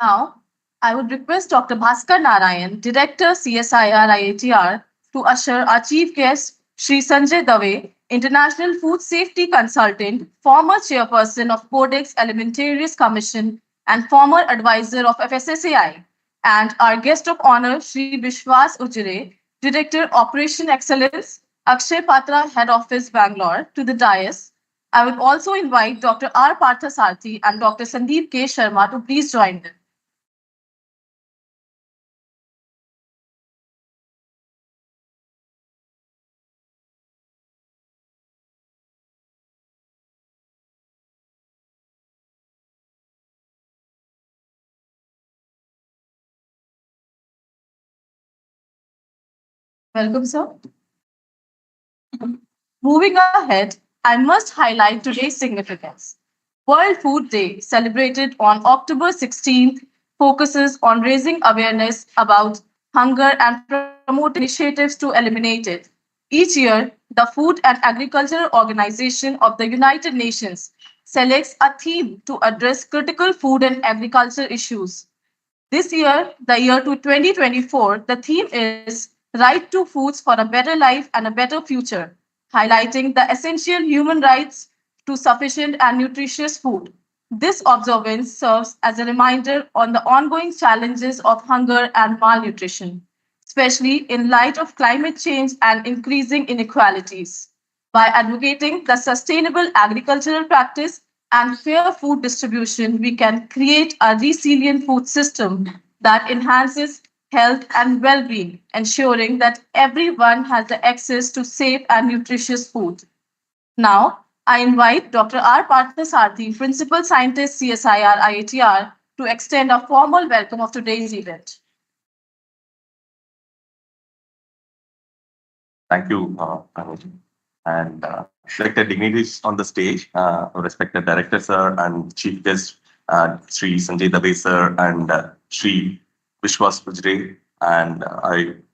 Now, I would request Dr. Bhaskar Narayan, Director CSIR IATR, to usher our chief guest, Sri Sanjay Dave, International Food Safety Consultant, former chairperson of Codex Alimentarius Commission, and former advisor of FSSAI, and our guest of honor, Sri Vishwas Ujire, Director Operation Excellence, Akshay Patra, Head Office, Bangalore, to the dais. I would also invite Dr. R. Parthasarthi and Dr. Sandeep K. Sharma to please join them. Welcome, sir. Moving ahead, I must highlight today's significance. World Food Day, celebrated on October 16th, focuses on raising awareness about hunger and promoting initiatives to eliminate it. Each year, the Food and Agriculture Organization of the United Nations selects a theme to address critical food and agriculture issues. This year, the year to 2024, the theme is Right to Foods for a Better Life and a Better Future, highlighting the essential human rights to sufficient and nutritious food. This observance serves as a reminder on the ongoing challenges of hunger and malnutrition, especially in light of climate change and increasing inequalities. By advocating the sustainable agricultural practice and fair food distribution, we can create a resilient food system that enhances health and well being, ensuring that everyone has the access to safe and nutritious food. Now, I invite Dr. R. Parthasarthi, Principal Scientist, CSIR IATR, to extend a formal welcome of today's event. Thank you, Anuj. And respected dignitaries on the stage, respected director sir and chief guest, Sri Sanjay Dave sir and Sri Vishwas Ujire, and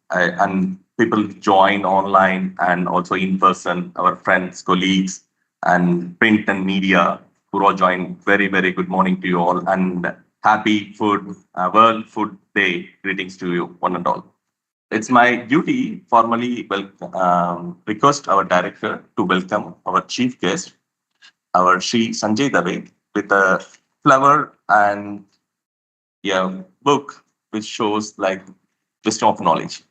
and people join online and also in person, our friends, colleagues, and print and media who all join. Very, very good morning to you all, and happy World Food Day greetings to you, one and all. It's my duty formally request our director to welcome our chief guest, our Sri Sanjay Dave, with a flower and book which shows like wisdom of knowledge.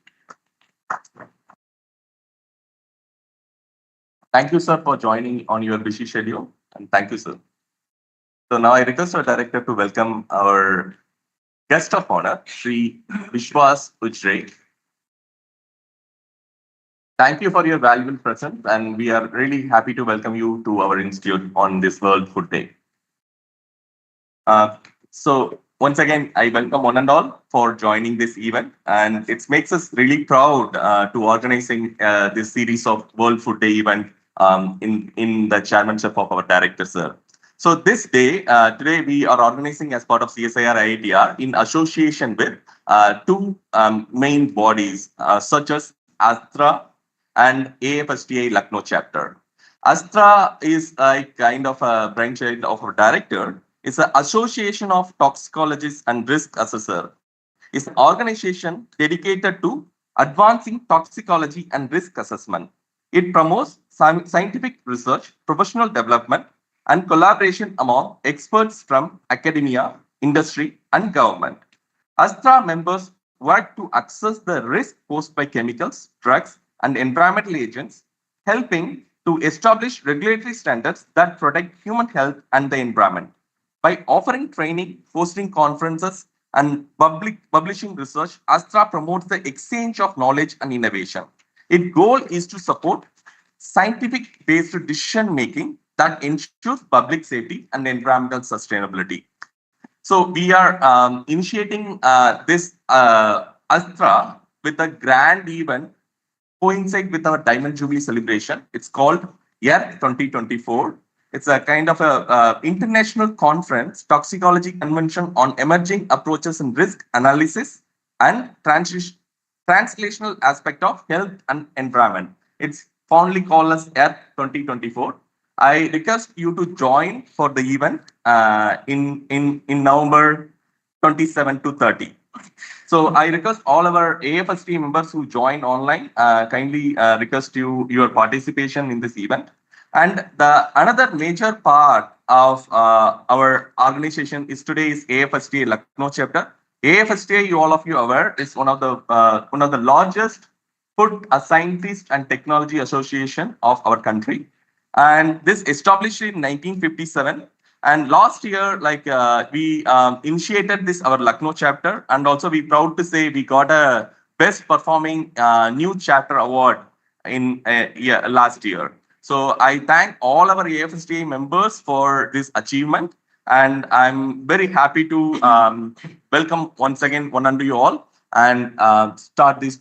Thank you, sir, for joining on your busy schedule, and thank you, sir. So now I request our director to welcome our guest of honor, Sri Vishwas Ujire. Thank you for your valuable presence, and we are really happy to welcome you to our institute on this World Food Day. So once again, I welcome one and all for joining this event, and it makes us really proud to organizing this series of World Food Day event in the chairmanship of our director, sir. So this day, today we are organizing as part of CSIR IATR in association with two main bodies, such as ASTRA and AFSTA Lucknow chapter. ASTRA is a kind of a brainchild of our director. It's an association of toxicologists and risk assessor. It's an organization dedicated to advancing toxicology and risk assessment. It promotes scientific research, professional development, and collaboration among experts from academia, industry, and government. ASTRA members work to assess the risk posed by chemicals, drugs, and environmental agents, helping to establish regulatory standards that protect human health and the environment. By offering training, hosting conferences, and publishing research, ASTRA promotes the exchange of knowledge and innovation. Its goal is to support scientific-based decision-making that ensures public safety and environmental sustainability. So we are initiating this ASTRA with a grand event coincide with our Diamond Jubilee celebration. It's called Earth 2024. It's a kind of a international conference, toxicology convention on emerging approaches in risk analysis and translational aspect of health and environment. It's fondly called as Earth 2024. I request you to join for the event in November 27 to 30. So I request all our AFST members who joined online, kindly request your participation in this event. And the another major part of our organization is today is AFSTA Lucknow chapter. AFSTA, you all of you aware, is one of the largest food scientist and technology association of our country. And this established in 1957. And last year, we initiated this our Lucknow chapter, and also we proud to say we got a best performing new chapter award in last year. So I thank all our AFSTA members for this achievement, and I'm very happy to welcome once again one and you all and start this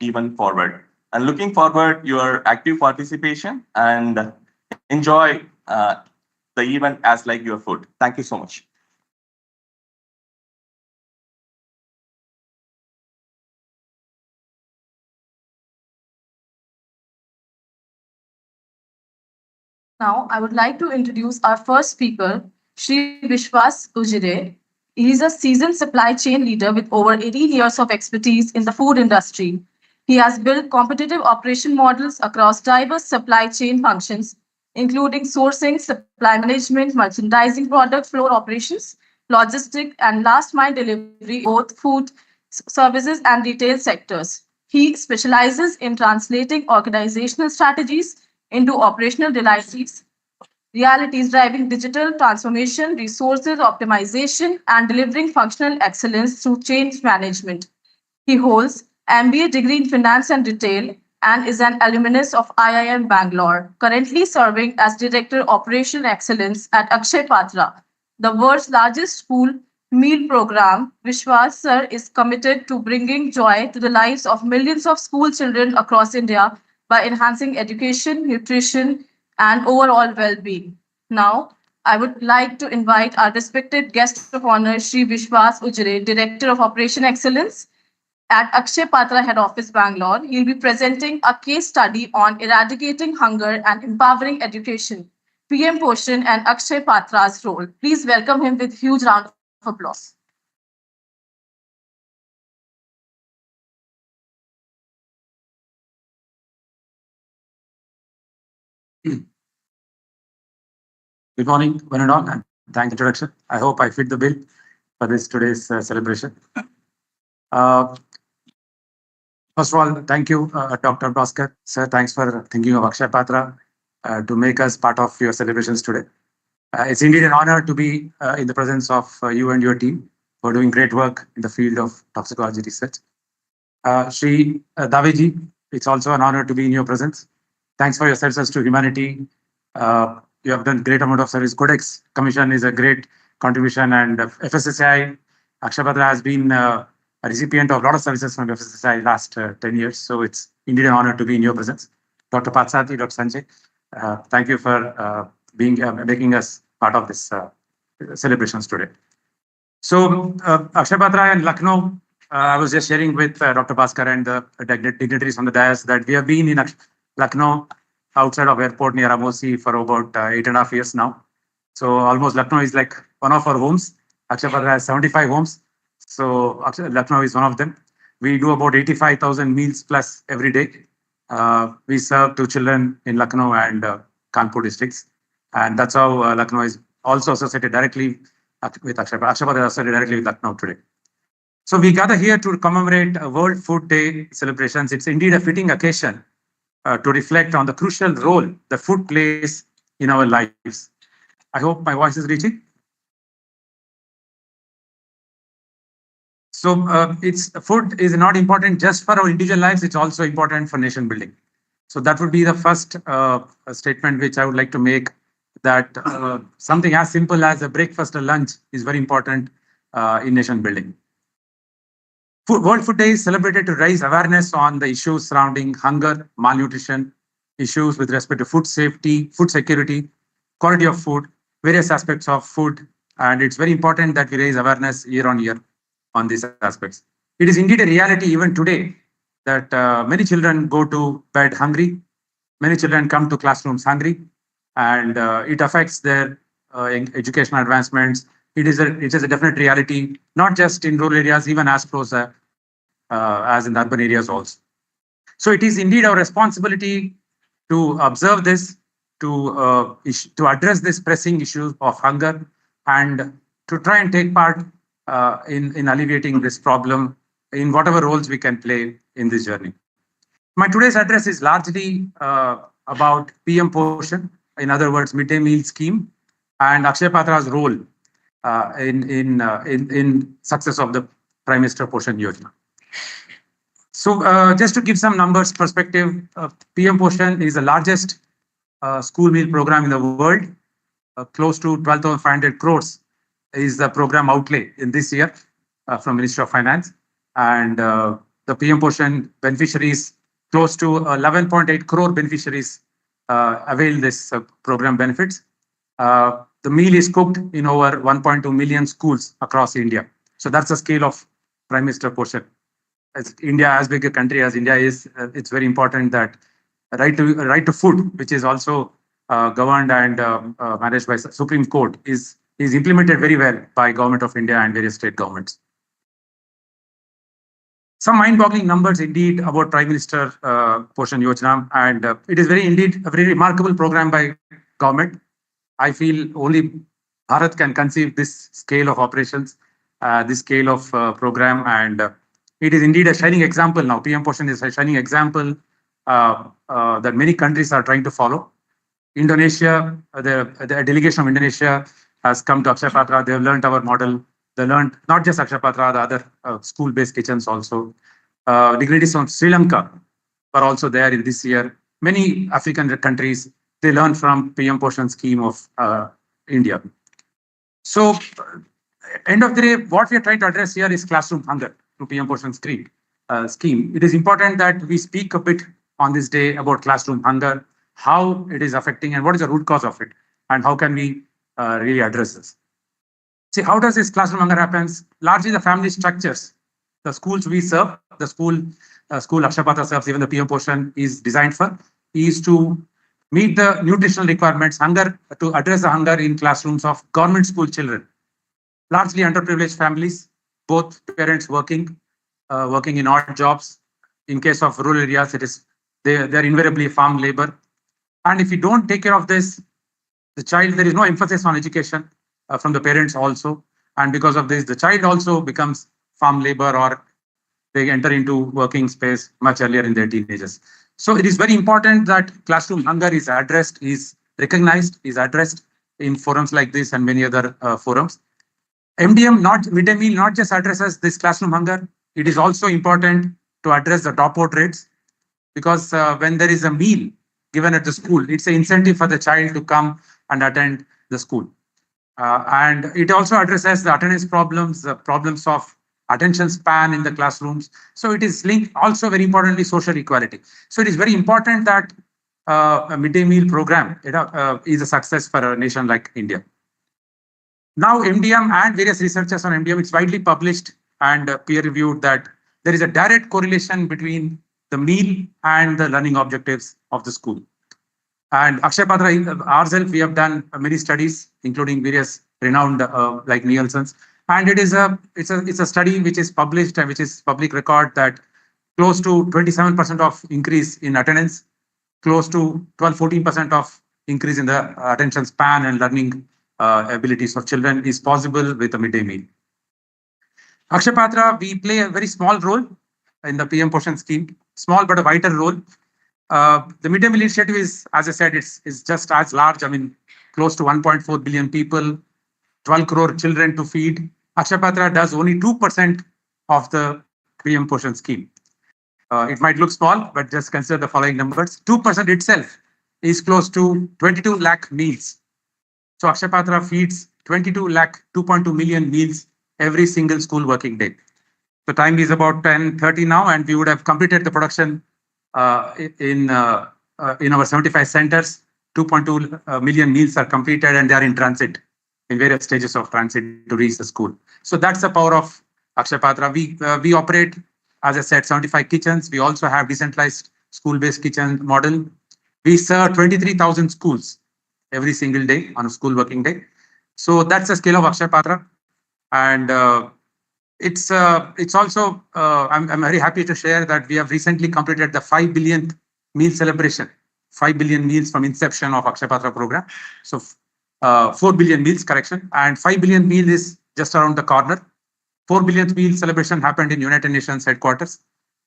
event forward. And looking forward your active participation and enjoy the event as like your food. Thank you so much. Now, I would like to introduce our first speaker, Shri Vishwas Ujire. He is a seasoned supply chain leader with over 18 years of expertise in the food industry. He has built competitive operation models across diverse supply chain functions, including sourcing, supply management, merchandising, product flow operations, logistics, and last mile delivery in both food services and retail sectors. He specializes in translating organizational strategies into operational realities, driving digital transformation, resources optimization, and delivering functional excellence through change management. He holds MBA degree in finance and retail and is an alumnus of IIM Bangalore, currently serving as Director Operation Excellence at Akshay Patra, the world's largest school meal program. Vishwas sir is committed to bringing joy to the lives of millions of school children across India by enhancing education, nutrition, and overall well-being. Now, I would like to invite our respected guest of honor, Shri Vishwas Ujire, Director of Operation Excellence at Akshay Patra Head Office, Bangalore. He'll be presenting a case study on eradicating hunger and empowering education, PM Poshan and Akshay Patra's role. Please welcome him with huge round of applause. Good morning, one and all, and thank introduction. I hope I fit the bill for this today's celebration. Uh, First of all, thank you, Dr. Bhaskar. Sir, thanks for thinking of Akshay Patra to make us part of your celebrations today. It's indeed an honor to be in the presence of you and your team for doing great work in the field of toxicology research. Shri Daveji, it's also an honor to be in your presence. Thanks for your services to humanity. You have done great amount of service. Codex Commission is a great contribution, and FSSAI, Akshay Patra has been a recipient of a lot of services from FSSAI last 10 years. So it's indeed an honor to be in your presence. Dr. Patsati, Dr. Sanjay, thank you for making us part of this celebrations today. So Akshay Patra and Lucknow, I was just sharing with Dr. Bhaskar and the dignitaries on the dais that we have been in Lucknow outside of airport near Amosi for about 8.5 years now. So almost Lucknow is like one of our homes. Akshay Patra has 75 homes. So Lucknow is one of them. We do about 85,000 meals plus every day. We serve to children in Lucknow and Kanpur districts. And that's how Lucknow is also associated directly with Akshay Patra. Akshay Patra is associated directly with Lucknow today. So we gather here to commemorate World Food Day celebrations. It's indeed a fitting occasion to reflect on the crucial role the food plays in our lives. I hope my voice is reaching. So food is not important just for our individual lives, it's also important for nation building. So that would be the first statement which I would like to make, that something as simple as a breakfast or lunch is very important in nation building. World Food Day is celebrated to raise awareness on the issues surrounding hunger, malnutrition, issues with respect to food safety, food security, quality of food, various aspects of food. And it's very important that we raise awareness year on year on these aspects. It is indeed a reality even today that many children go to bed hungry, many children come to classrooms hungry, and it affects their educational advancements. it is a definite reality, not just in rural areas, even as close as in urban areas also. So it is indeed our responsibility to observe this, to address this pressing issue of hunger, and to try and take part in alleviating this problem in whatever roles we can play in this journey. My today's address is largely about PM Poshan, in other words, midday meal scheme, and Akshay Patra's role in success of the Prime Minister Poshan Yojana. So just to give some numbers perspective, PM Poshan is the largest school meal program in the world. Close to 12,500 crores is the program outlay in this year from Ministry of Finance. And the PM Poshan beneficiaries, close to 11.8 crore beneficiaries avail this program benefits. The meal is cooked in over 1.2 million schools across India. So that's the scale of Prime Minister Poshan. As India, as big a country as India is, it's very important that right to food, which is also governed and managed by Supreme Court, is implemented very well by Government of India and various state governments. Some mind-boggling numbers indeed about Prime Minister Poshan Yojana, and it is indeed a very remarkable program by government. I feel only Bharat can conceive this scale of operations, this scale of program, and it is indeed a shining example now. PM Poshan is a shining example that many countries are trying to follow. Indonesia, the delegation of Indonesia has come to Akshay Patra. They have learned our model. They learned not just Akshay Patra, the other school-based kitchens also. Dignitaries from Sri Lanka are also there in this year. Many African countries, they learn from PM Poshan scheme of India. So, end of the day, what we are trying to address here is classroom hunger through PM Poshan scheme. It is important that we speak a bit on this day about classroom hunger, how it is affecting and what is the root cause of it, and how can we really address this. See, how does this classroom hunger happens? Largely the family structures. The schools we serve, the school Akshay Patra serves, even the PM Poshan is designed for, is to meet the nutritional requirements, to address the hunger in classrooms of government school children. Largely underprivileged families, both parents working in odd jobs. In case of rural areas, they're invariably farm labor. And if you don't take care of this, the child, there is no emphasis on education from the parents also. And because of this, the child also becomes farm labor, or they enter into working space much earlier in their teenagers. So it is very important that classroom hunger is addressed, is recognized, is addressed in forums like this and many other forums. MDM, midday meal, not just addresses this classroom hunger. It is also important to address the dropout rates, because when there is a meal given at the school, it's an incentive for the child to come and attend the school. And it also addresses the attendance problems, the problems of attention span in the classrooms. So it is linked also very importantly social equality. So it is very important that a midday meal program is a success for a nation like India. Now MDM and various researchers on MDM, it's widely published and peer reviewed that there is a direct correlation between the meal and the learning objectives of the school. And Akshay Patra ourselves, we have done many studies, including various renowned like Nielsen's. And it's a study which is published and which is public record that close to 27% of increase in attendance, close to 12-14% of increase in the attention span and learning abilities of children is possible with a midday meal. Akshay Patra, we play a very small role in the PM Poshan scheme, small but a vital role. The midday meal initiative is, as I said, it's just as large. I mean, close to 1.4 billion people, 12 crore children to feed. Akshay Patra does only 2% of the PM Poshan scheme. It might look small, but just consider the following numbers. 2% itself is close to 22 lakh meals. So Akshay Patra feeds 2.2 million meals every single school working day. The time is about 10:30 now, and we would have completed the production in our 75 centers. 2.2 million meals are completed, and they are in transit, in various stages of transit to reach the school. So that's the power of Akshay Patra. We operate, as I said, 75 kitchens. We also have decentralized school-based kitchen model. We serve 23,000 schools every single day on a school working day. So that's the scale of Akshay Patra. And it's also, I'm very happy to share that we have recently completed the 5 billionth meal celebration, 5 billion meals from inception of Akshay Patra program. So 4 billion meals, correction, and 5 billion meal is just around the corner. 4 billionth meal celebration happened in United Nations headquarters.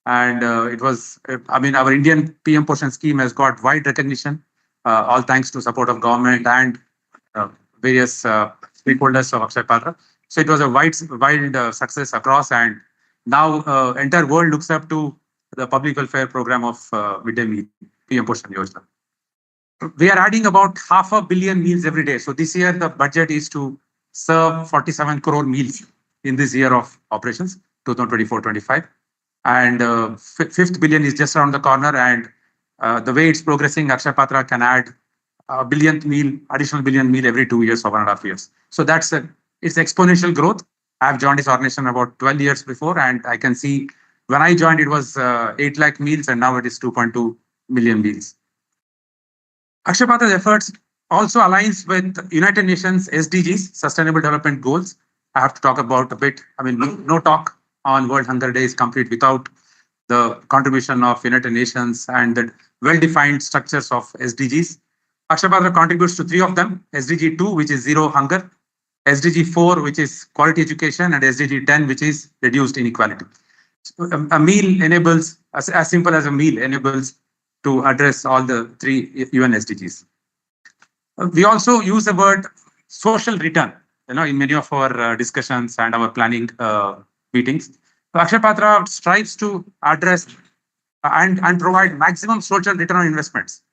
And it was, I mean, our Indian PM Poshan scheme has got wide recognition, all thanks to support of government and various stakeholders of Akshay Patra. So it was a wide success across, and now entire world looks up to the public welfare program of midday meal, PM Poshan Yojana. We are adding about 500 million meals every day. So this year the budget is to serve 47 crore meals in this year of operations, 2024-25. And 5th billion is just around the corner. And the way it's progressing, Akshay Patra can add a billionth meal, additional billion meal every 2 years or 1.5 years. So it's exponential growth. I've joined this organization about 12 years before, and I can see when I joined, it was 8 lakh meals, and now it is 2.2 million meals. Akshay Patra's efforts also aligns with United Nations SDGs, Sustainable Development Goals. I have to talk about a bit. I mean, no talk on World Hunger Day is complete without the contribution of United Nations and the well-defined structures of SDGs. Akshay Patra contributes to 3 of them: SDG 2, which is zero hunger; SDG 4, which is quality education; and SDG 10, which is reduced inequality. So a meal enables, as simple as a meal enables to address all the 3 UN SDGs. We also use the word social return, in many of our discussions and our planning meetings. So Akshay Patra strives to address and provide maximum social return on investments.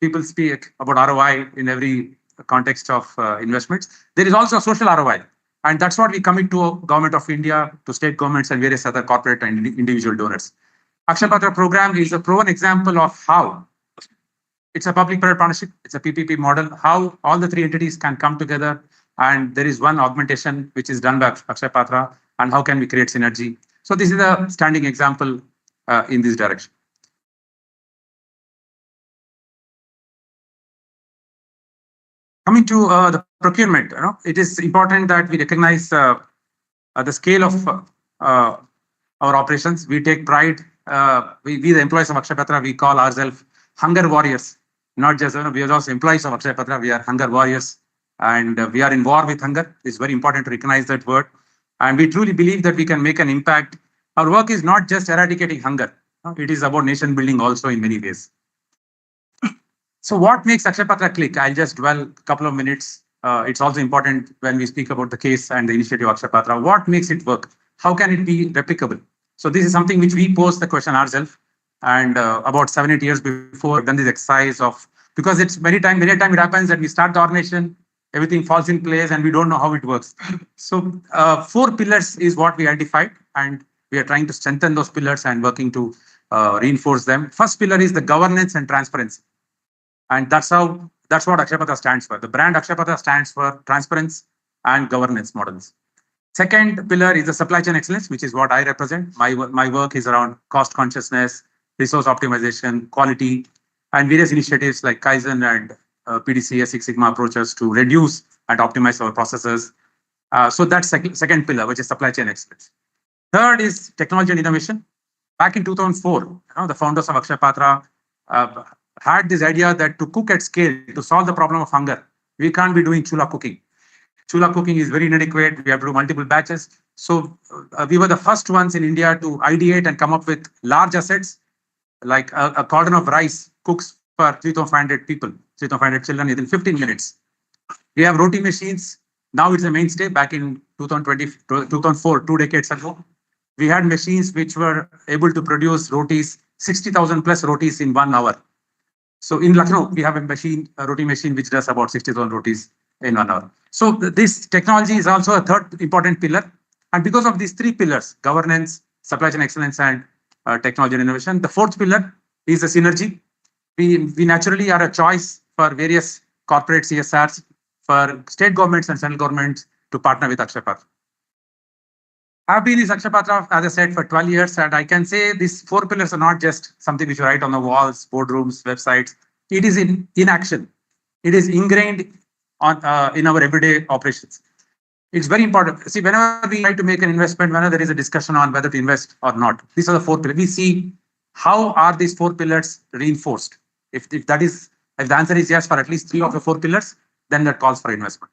People speak about ROI in every context of investments. There is also a social ROI. And that's what we commit to Government of India, to state governments and various other corporate and individual donors. Akshay Patra program is a proven example of how it's a public-private partnership, it's a PPP model, how all the 3 entities can come together, and there is one augmentation which is done by Akshay Patra, and how can we create synergy. So this is a standing example in this direction. Coming to the procurement, it is important that we recognize the scale of our operations. We take pride. We the employees of Akshay Patra, we call ourselves hunger warriors. Not just we are also employees of Akshay Patra. We are hunger warriors, and we are in war with hunger. It's very important to recognize that word. And we truly believe that we can make an impact. Our work is not just eradicating hunger. It is about nation building also in many ways. So what makes Akshay Patra click? I'll just dwell a couple of minutes. It's also important when we speak about the case and the initiative of Akshay Patra. What makes it work? How can it be replicable? So this is something which we pose the question ourselves. And about 7-8 years before, we've done this exercise of, because it's many times it happens that we start the organization, everything falls in place and we don't know how it works. So 4 pillars is what we identified, and we are trying to strengthen those pillars and working to reinforce them. First pillar is the governance and transparency. And that's what Akshay Patra stands for. The brand Akshay Patra stands for transparency and governance models. Second pillar is the supply chain excellence, which is what I represent. My work is around cost consciousness, resource optimization, quality, and various initiatives like Kaizen and PDCA, Six Sigma approaches to reduce and optimize our processes. So that's second pillar, which is supply chain excellence. Third is technology and innovation. Back in 2004, the founders of Akshay Patra had this idea that to cook at scale, to solve the problem of hunger, we can't be doing chula cooking. Chula cooking is very inadequate. We have to do multiple batches. So we were the first ones in India to ideate and come up with large assets, like a cauldron of rice cooks for 3,500 people, 3,500 children within 15 minutes. We have roti machines. Now it's a mainstay. Back in 2004, 2 decades ago, we had machines which were able to produce rotis, 60,000 plus rotis in 1 hour. So in Lucknow, we have a roti machine which does about 60,000 rotis in 1 hour. So this technology is also a third important pillar. And because of these 3 pillars, governance, supply chain excellence, and technology and innovation, the 4th pillar is the synergy. We naturally are a choice for various corporate CSRs, for state governments and central governments to partner with Akshay Patra. I've been in Akshay Patra, as I said, for 12 years, and I can say these 4 pillars are not just something which you write on the walls, boardrooms, websites. It is in action. It is ingrained in our everyday operations. It's very important. See, whenever we try to make an investment, whenever there is a discussion on whether to invest or not, these are the four pillars. We see how are these four pillars reinforced. If that is, if the answer is yes for at least three of the four pillars, then that calls for investment.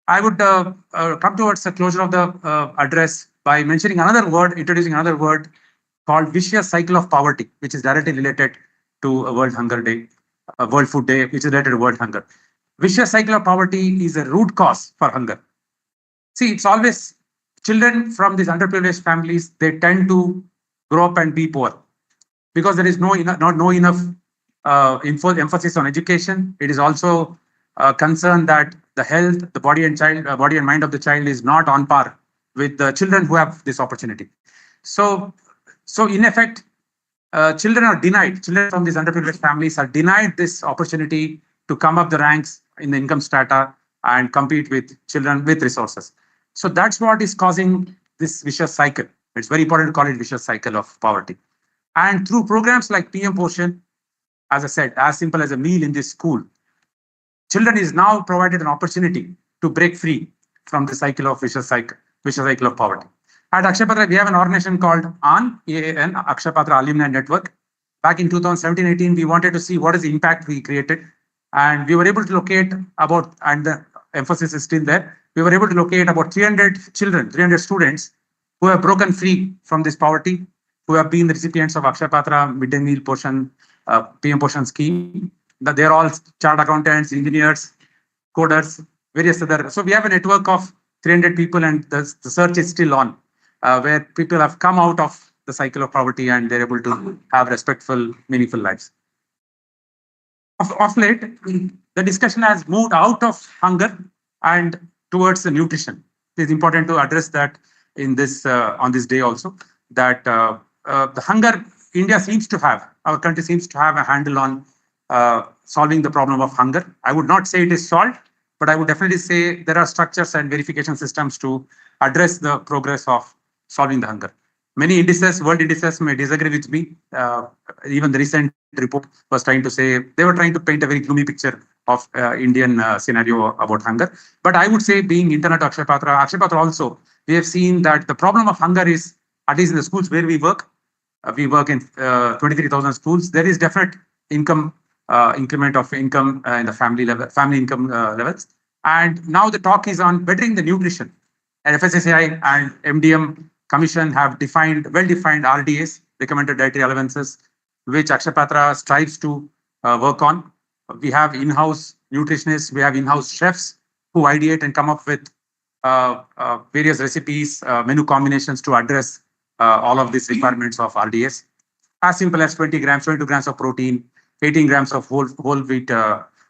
I would come towards the closure of the address by mentioning another word, introducing another word called vicious cycle of poverty, which is directly related to a World Hunger Day, World Food Day, which is related to world hunger. Vicious cycle of poverty is a root cause for hunger. See, it's always children from these underprivileged families, they tend to grow up and be poor because there is no enough emphasis on education. It is also a concern that the health, the body and mind of the child is not on par with the children who have this opportunity. So in effect, children from these underprivileged families are denied this opportunity to come up the ranks in the income strata and compete with children with resources. So that's what is causing this vicious cycle. It's very important to call it vicious cycle of poverty. And through programs like PM Portion, as I said, as simple as a meal in this school, children is now provided an opportunity to break free from the vicious cycle of poverty. At Akshaya we have an organization called AAN, Akshaya Patra Alumni Network. Back in 2017-18, we wanted to see what is the impact we created. And we were able to locate about, and the emphasis is still there, we were able to locate about 300 children, 300 students who have broken free from this poverty, who have been the recipients of Akshaya Patra midday meal portion, PM Portion scheme. They're all chartered accountants, engineers, coders, various other. So we have a network of 300 people, and the search is still on, where people have come out of the cycle of poverty and they're able to have respectful, meaningful lives. Of late, the discussion has moved out of hunger and towards the nutrition. It is important to address that in this on this day also, that the hunger India seems to have, our country seems to have a handle on solving the problem of hunger. I would not say it is solved, but I would definitely say there are structures and verification systems to address the progress of solving the hunger. Many indices, world indices may disagree with me. Even the recent report was trying to say, they were trying to paint a very gloomy picture of Indian scenario about hunger. But I would say, being internal to Akshaya Patra also, we have seen that the problem of hunger is, at least in the schools where we work in 23,000 schools, there is definite increment of income in the family income levels. And now the talk is on bettering the nutrition. And FSSAI and MDM Commission have well-defined RDAs, recommended dietary allowances, which Akshaya Patra strives to work on. We have in-house nutritionists, we have in-house chefs who ideate and come up with various recipes, menu combinations to address all of these requirements of RDAs. As simple as 22 grams of protein, 18 grams of whole wheat,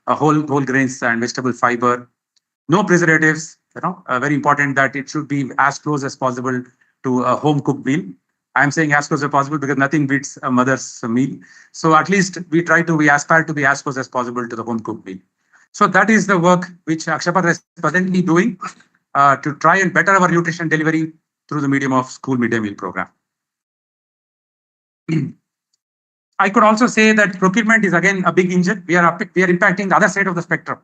whole grains and vegetable fiber, no preservatives. Very important that it should be as close as possible to a home cooked meal. I'm saying as close as possible because nothing beats a mother's meal. So at least we aspire to be as close as possible to the home cooked meal. So that is the work which Akshaya Patra is presently doing to try and better our nutrition delivery through the medium of school midday meal program. I could also say that procurement is again a big engine. We are impacting the other side of the spectrum.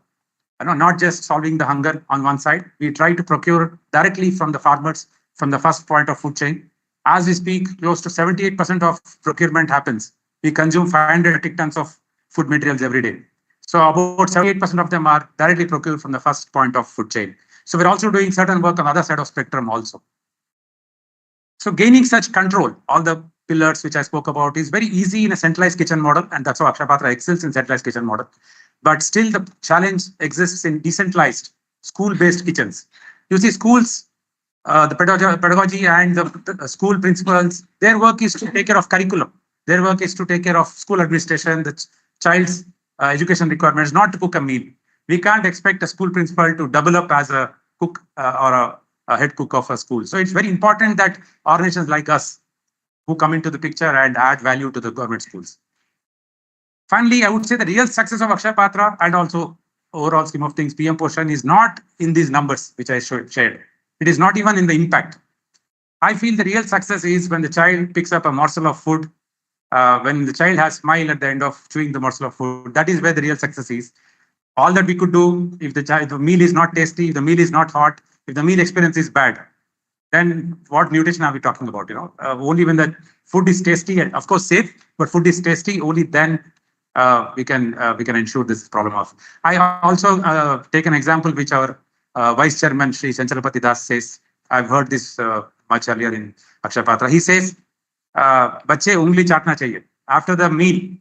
Not just solving the hunger on one side. We try to procure directly from the farmers from the first point of food chain. As we speak, close to 78% of procurement happens. We consume 500 metric tons of food materials every day. So about 78% of them are directly procured from the first point of food chain. So we're also doing certain work on the other side of spectrum also. So gaining such control, all the pillars which I spoke about, is very easy in a centralized kitchen model, and that's how Akshaya Patra excels in centralized kitchen model. But still the challenge exists in decentralized school-based kitchens. You see, schools, the pedagogy and the school principals, their work is to take care of curriculum. Their work is to take care of school administration, the child's education requirements, not to cook a meal. We can't expect a school principal to double up as a cook or a head cook of a school. So it's very important that organizations like us who come into the picture and add value to the government schools. Finally, I would say the real success of Akshaya Patra and also overall scheme of things, PM Portion, is not in these numbers which I shared. It is not even in the impact. I feel the real success is when the child picks up a morsel of food, when the child has smile at the end of chewing the morsel of food. That is where the real success is. all that we could do, if the meal is not tasty, if the meal is not hot, if the meal experience is bad, then what nutrition are we talking about? Only when the food is tasty and of course safe, but food is tasty, only then we can ensure this problem of. I also take an example which our Vice Chairman Shri Sanchalapati Das says. I've heard this much earlier in Akshaya Patra. He says, "Bache ungli chaatna chahiye." After the meal,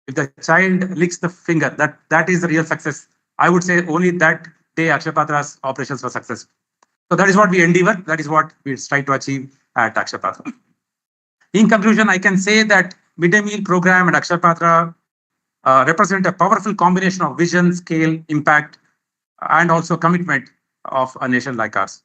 if the child licks the finger, that is the real success. I would say only that day Akshaya Patra's operations were successful. So that is what we endeavor. That is what we try to achieve at Akshaya Patra. In conclusion, I can say that midday meal program and Akshaya Patra represent a powerful combination of vision, scale, impact, and also commitment of a nation like ours.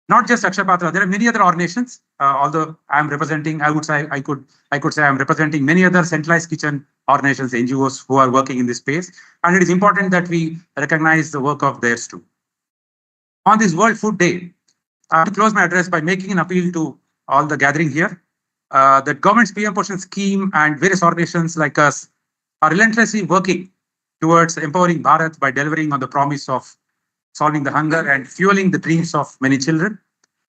Not just Akshaya Patra, there are many other organizations. Although I am representing, I would say I could say I am representing many other centralized kitchen organizations, NGOs who are working in this space, and it is important that we recognize the work of theirs too. On this World Food Day, I want to close my address by making an appeal to all the gathering here that government's PM Poshan scheme and various organizations like us are relentlessly working towards empowering Bharat by delivering on the promise of solving the hunger and fueling the dreams of many children.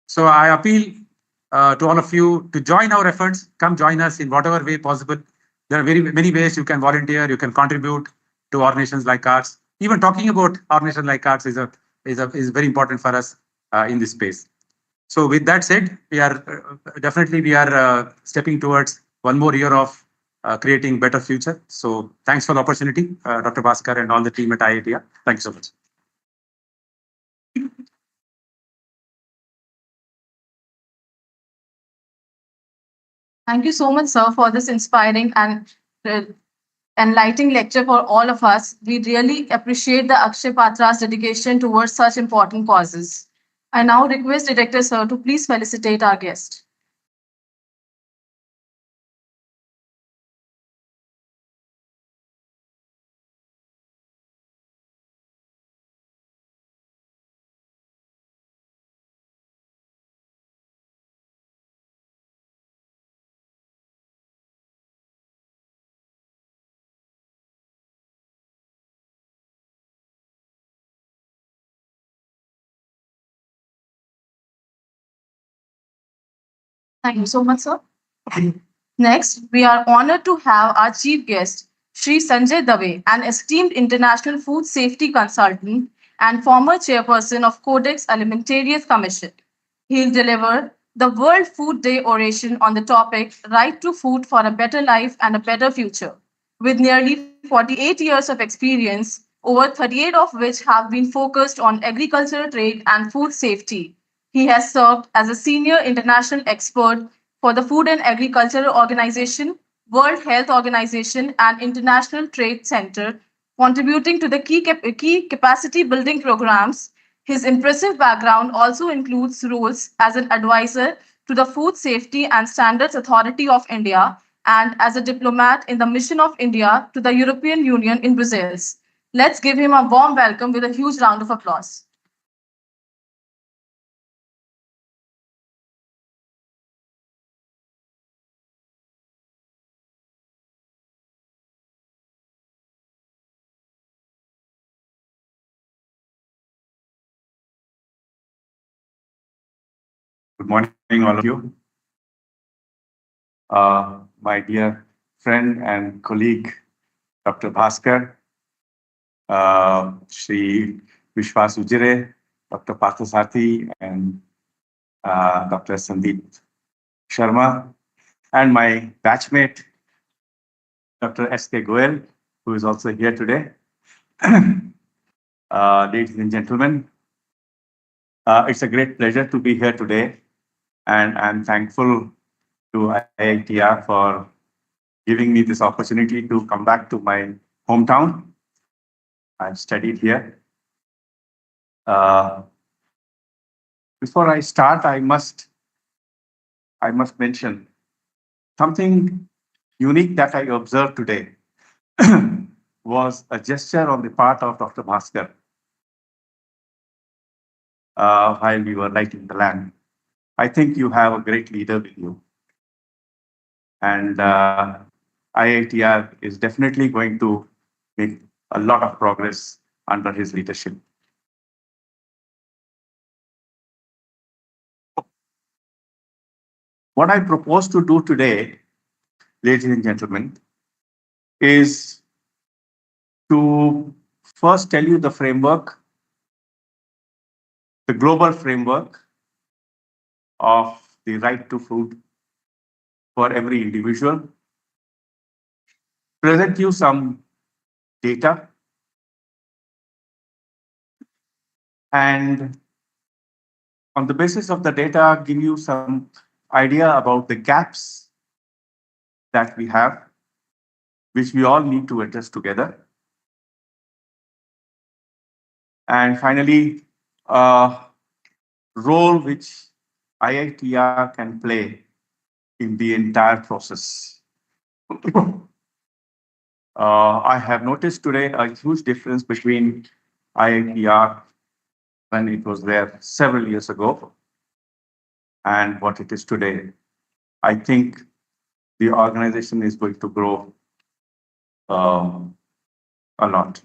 So I appeal to all of you to join our efforts. Come join us in whatever way possible. There are very many ways you can volunteer, you can contribute to organizations like ours. Even talking about organizations like ours is very important for us in this space. So with that said, we are definitely stepping towards one more year of creating better future. So thanks for the opportunity, Dr. Bhaskar and all the team at IITR. Thank you so much. Thank you so much, sir, for this inspiring and enlightening lecture for all of us. We really appreciate the Akshay Patra's dedication towards such important causes. I now request Director Sir to please felicitate our guest. Thank you so much, sir. Next, we are honored to have our chief guest, Sri Sanjay Dave, an esteemed international food safety consultant and former chairperson of Codex Alimentarius Commission. He'll deliver the World Food Day oration on the topic Right to Food for a Better Life and a Better Future. With nearly 48 years of experience, over 38 of which have been focused on agricultural trade and food safety. He has served as a senior international expert for the Food and Agricultural Organization, World Health Organization, and International Trade Center, contributing to the key capacity building programs. His impressive background also includes roles as an advisor to the Food Safety and Standards Authority of India and as a diplomat in the Mission of India to the European Union in Brussels. Let's give him a warm welcome with a huge round of applause. Good morning, all of you. My dear friend and colleague, Dr. Bhaskar, Shri Vishwas Ujire, Dr. Parthasarathy, and Dr. Sandeep Sharma, and my batchmate, Dr. S.K. Goel, who is also here today. Ladies and gentlemen, it's a great pleasure to be here today, and I'm thankful to IITR for giving me this opportunity to come back to my hometown. I've studied here. Before I start, I must mention something unique that I observed today was a gesture on the part of Dr. Bhaskar while we were lighting the lamp. I think you have a great leader with you. And IITR is definitely going to make a lot of progress under his leadership. What I propose to do today, ladies and gentlemen, is to first tell you the framework, the global framework of the right to food for every individual, present you some data, and on the basis of the data, give you some idea about the gaps that we have, which we all need to address together. And finally, role which IITR can play in the entire process. I have noticed today a huge difference between IITR when it was there several years ago and what it is today. I think the organization is going to grow a lot.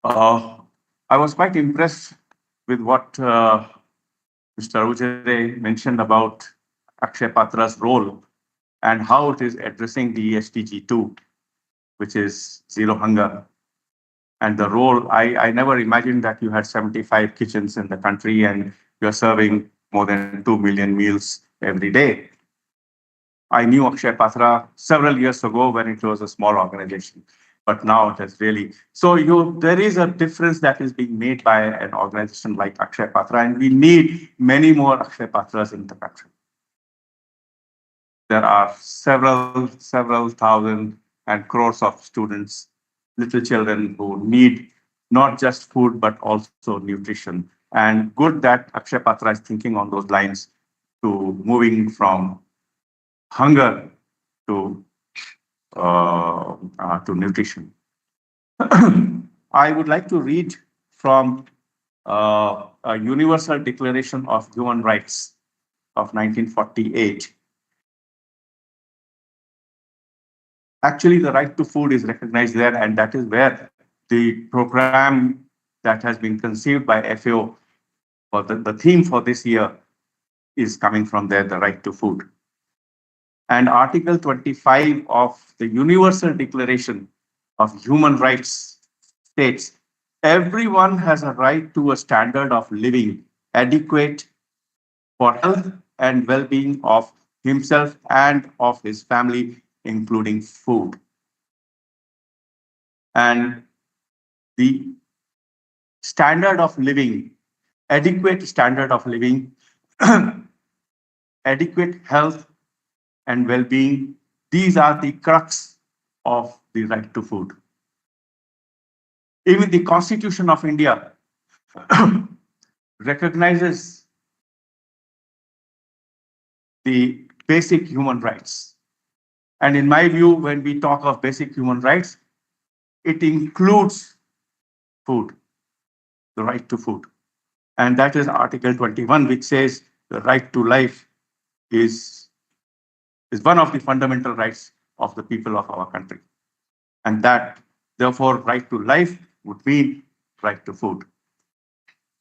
I was quite impressed with what Mr. Ujere mentioned about Akshay Patra's role and how it is addressing the SDG 2, which is zero hunger. And the role, I never imagined that you had 75 kitchens in the country and you're serving more than 2 million meals every day. I knew Akshay Patra several years ago when it was a small organization, but now it has really. So there is a difference that is being made by an organization like Akshay Patra, and we need many more Akshay Patras in the country. There are several thousand and crores of students, little children who need not just food, but also nutrition. And good that Akshay Patra is thinking on those lines to moving from hunger to nutrition. I would like to read from a Universal Declaration of Human Rights of 1948. Actually, the right to food is recognized there, and that is where the program that has been conceived by FAO for the theme for this year is coming from there, the right to food. And Article 25 of the Universal Declaration of Human Rights states, everyone has a right to a standard of living adequate for health and well-being of himself and of his family, including food. And the standard of living, adequate standard of living, adequate health and well-being, these are the crux of the right to food. Even the Constitution of India recognizes the basic human rights. And in my view, when we talk of basic human rights, it includes food, the right to food. And that is Article 21, which says the right to life is one of the fundamental rights of the people of our country. And that, therefore, right to life would mean right to food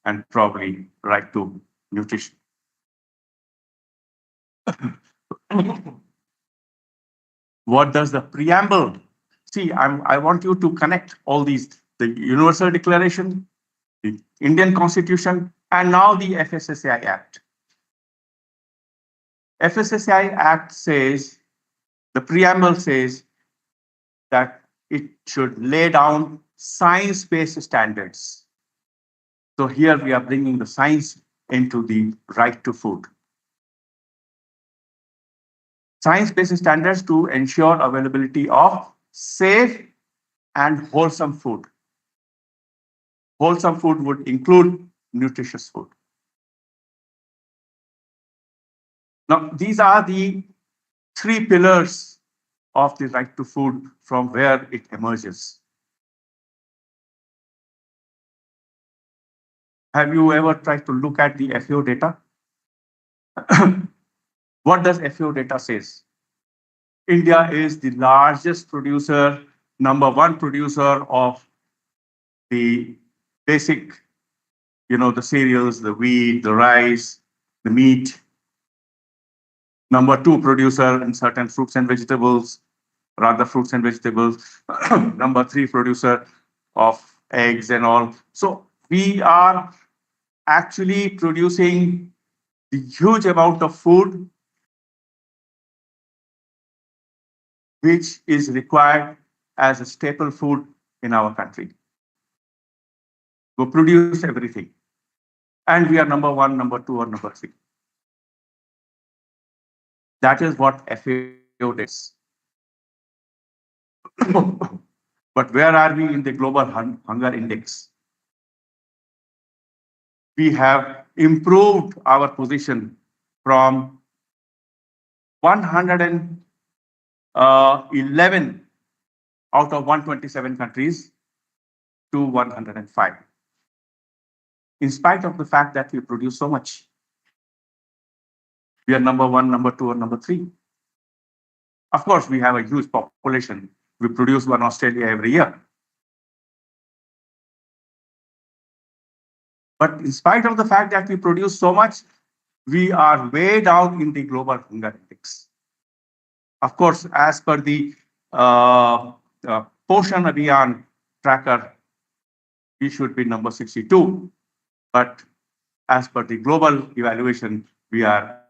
and probably right to nutrition. What does the preamble? See, I want you to connect all these, the Universal Declaration, the Indian Constitution, and now the FSSAI Act. FSSAI Act says, the preamble says that it should lay down science-based standards. So here we are bringing the science into the right to food. Science-based standards to ensure availability of safe and wholesome food. Wholesome food would include nutritious food. Now, these are the three pillars of the right to food from where it emerges. Have you ever tried to look at the FAO data? What does FAO data says? India is the largest producer, number one producer of the basic, the cereals, the wheat, the rice, the meat. Number two producer in certain fruits and vegetables, rather fruits and vegetables. Number three producer of eggs and all. So we are actually producing the huge amount of food which is required as a staple food in our country. We produce everything. And we are number one, number two, or number three. That is what FAO is. But where are we in the global hunger index? We have improved our position from 111 out of 127 countries to 105. In spite of the fact that we produce so much, we are number one, number two, or number three. Of course, we have a huge population. We produce one Australia every year. But in spite of the fact that we produce so much, we are way down in the global hunger index. Of course, as per the Poshan Abhiyan tracker, we should be number 62. But as per the global evaluation, we are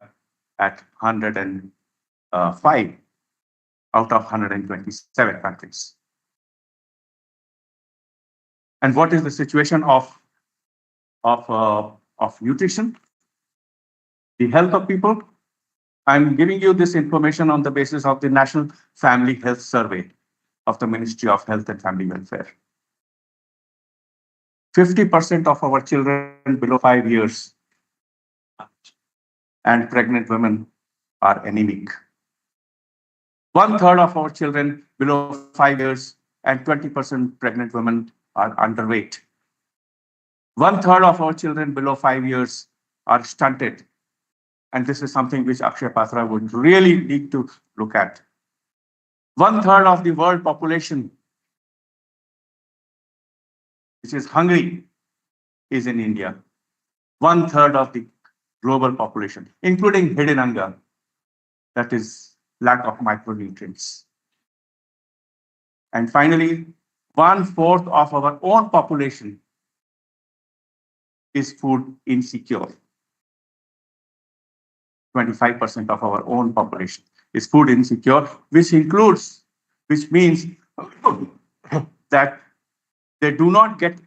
at 105 out of 127 countries. And what is the situation of nutrition, the health of people? I'm giving you this information on the basis of the National Family Health Survey of the Ministry of Health and Family Welfare. 50% of our children below 5 years and pregnant women are anemic. 1/3 of our children below 5 years and 20% pregnant women are underweight. 1/3 of our children below 5 years are stunted. And this is something which Akshay Patra would really need to look at. 1/3 of the world population, which is hungry, is in India. 1/3 of the global population, including hidden hunger, that is lack of micronutrients. And finally, 1/4 of our own population is food insecure. 25% of our own population is food insecure, which means that they do not get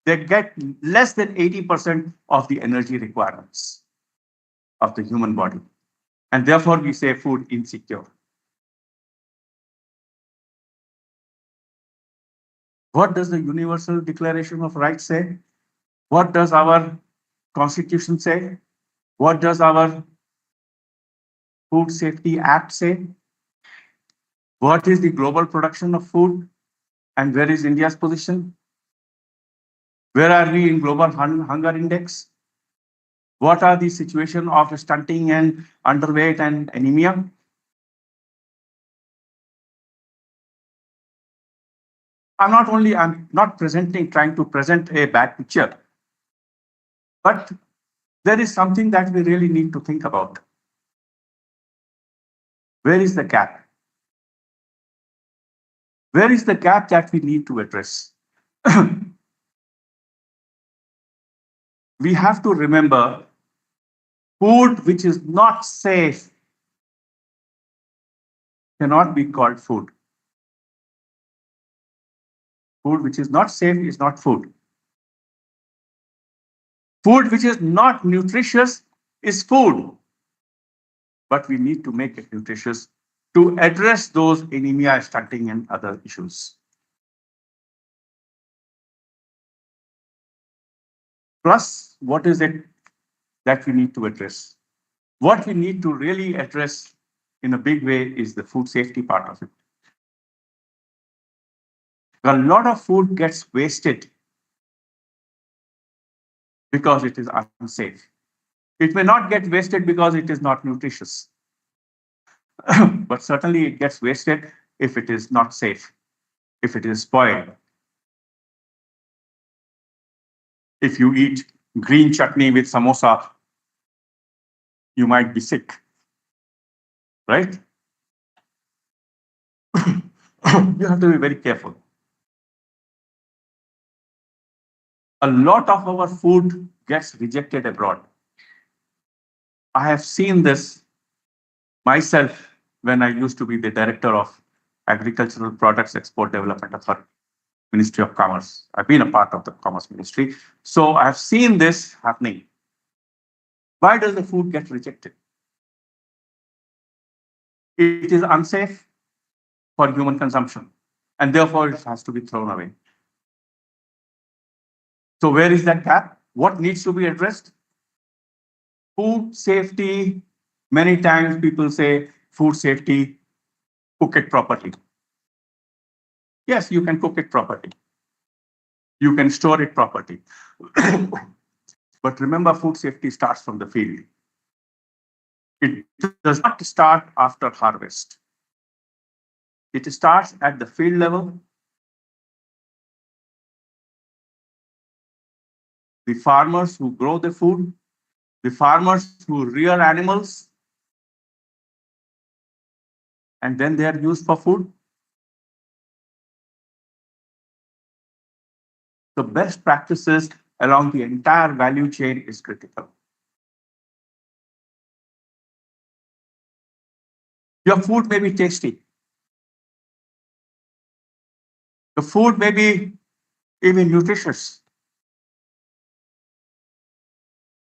they get less than 80% of the energy requirements of the human body. And therefore we say food insecure. What does the Universal Declaration of Rights say? What does our Constitution say? What does our Food Safety Act say? What is the global production of food? And where is India's position? Where are we in global hunger index? What are the situation of stunting and underweight and anemia? I'm not trying to present a bad picture, but there is something that we really need to think about. Where is the gap? Where is the gap that we need to address? We have to remember, food which is not safe cannot be called food. Food which is not safe is not food. Food which is not nutritious is food. But we need to make it nutritious to address those anemia, stunting, and other issues. Plus, what is it that we need to address? What we need to really address in a big way is the food safety part of it. A lot of food gets wasted because it is unsafe. It may not get wasted because it is not nutritious. but certainly it gets wasted if it is not safe, if it is spoiled. If you eat green chutney with samosa, you might be sick, right? You have to be very careful. A lot of our food gets rejected abroad. I have seen this myself when I used to be the director of Agricultural Products Export Development Authority, Ministry of Commerce. I've been a part of the Commerce Ministry. So I've seen this happening. Why does the food get rejected? It is unsafe for human consumption, and therefore it has to be thrown away. So where is that gap? What needs to be addressed? Food safety. Many times people say food safety, cook it properly. Yes, you can cook it properly. You can store it properly. But remember, food safety starts from the field. It does not start after harvest. It starts at the field level. The farmers who grow the food, the farmers who rear animals, and then they are used for food. The best practices along the entire value chain is critical. Your food may be tasty. The food may be even nutritious.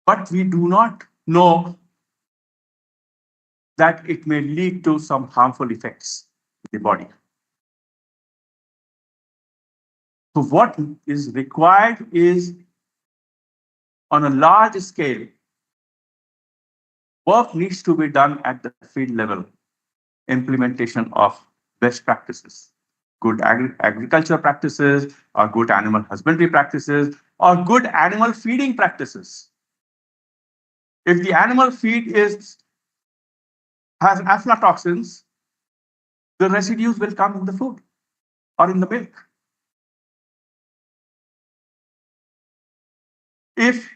But we do not know that it may lead to some harmful effects in the body. So what is required is, on a large scale, work needs to be done at the field level. Implementation of best practices, good agriculture practices, or good animal husbandry practices, or good animal feeding practices. If the animal feed has aflatoxins, the residues will come in the food or in the milk. If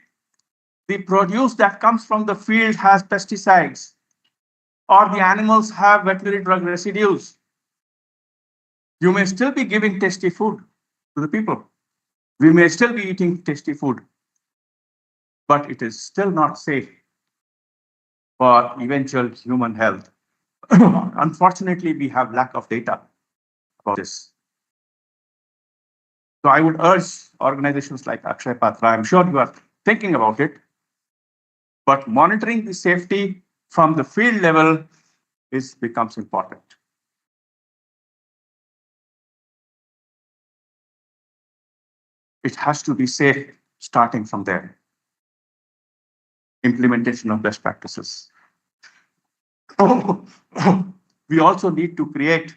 the produce that comes from the field has pesticides, or the animals have veterinary drug residues, you may still be giving tasty food to the people. We may still be eating tasty food, but it is still not safe for eventual human health. Unfortunately, we have lack of data about this. So I would urge organizations like Akshay Patra, I'm sure you are thinking about it, but monitoring the safety from the field level becomes important. It has to be safe starting from there. Implementation of best practices. We also need to create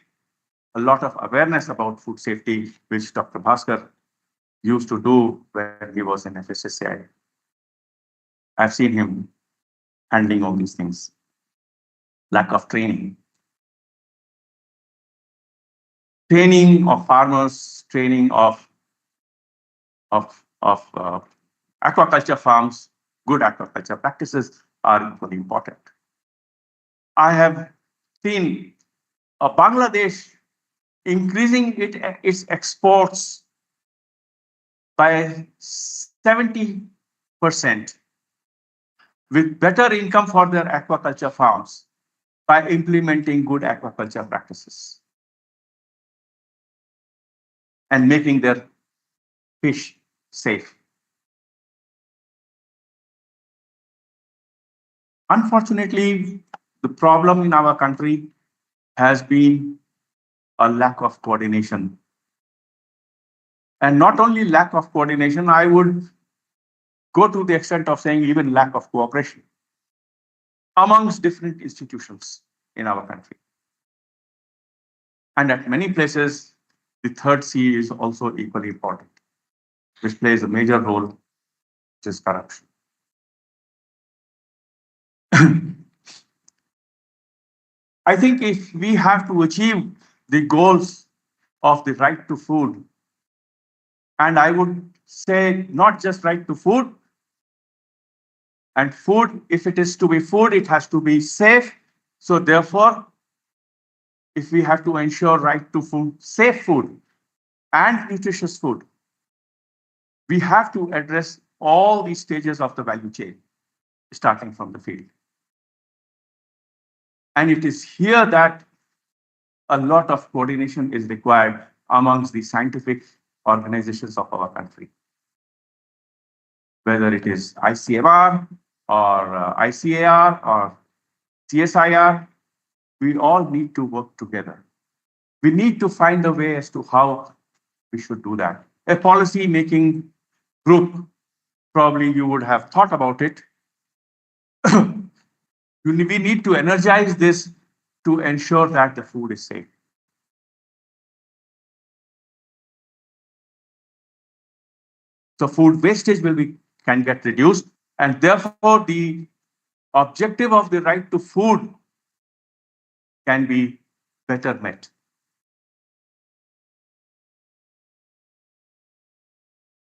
a lot of awareness about food safety, which Dr. Bhaskar used to do when he was in FSSAI. I've seen him handling all these things. Lack of training. Training of farmers, training of aquaculture farms, good aquaculture practices are equally important. I have seen Bangladesh increasing its exports by 70% with better income for their aquaculture farms by implementing good aquaculture practices and making their fish safe. Unfortunately, the problem in our country has been a lack of coordination. And not only lack of coordination, I would go to the extent of saying even lack of cooperation amongst different institutions in our country. And at many places, the third C is also equally important, which plays a major role, which is corruption. I think if we have to achieve the goals of the right to food, and I would say not just right to food, and food, if it is to be food, it has to be safe. So therefore, if we have to ensure right to food, safe food and nutritious food, we have to address all these stages of the value chain, starting from the field. And it is here that a lot of coordination is required amongst the scientific organizations of our country. Whether it is ICMR or ICAR or CSIR, we all need to work together. We need to find a way as to how we should do that. A policy making group, probably you would have thought about it. We need to energize this to ensure that the food is safe. So food wastage can get reduced, and therefore the objective of the right to food can be better met.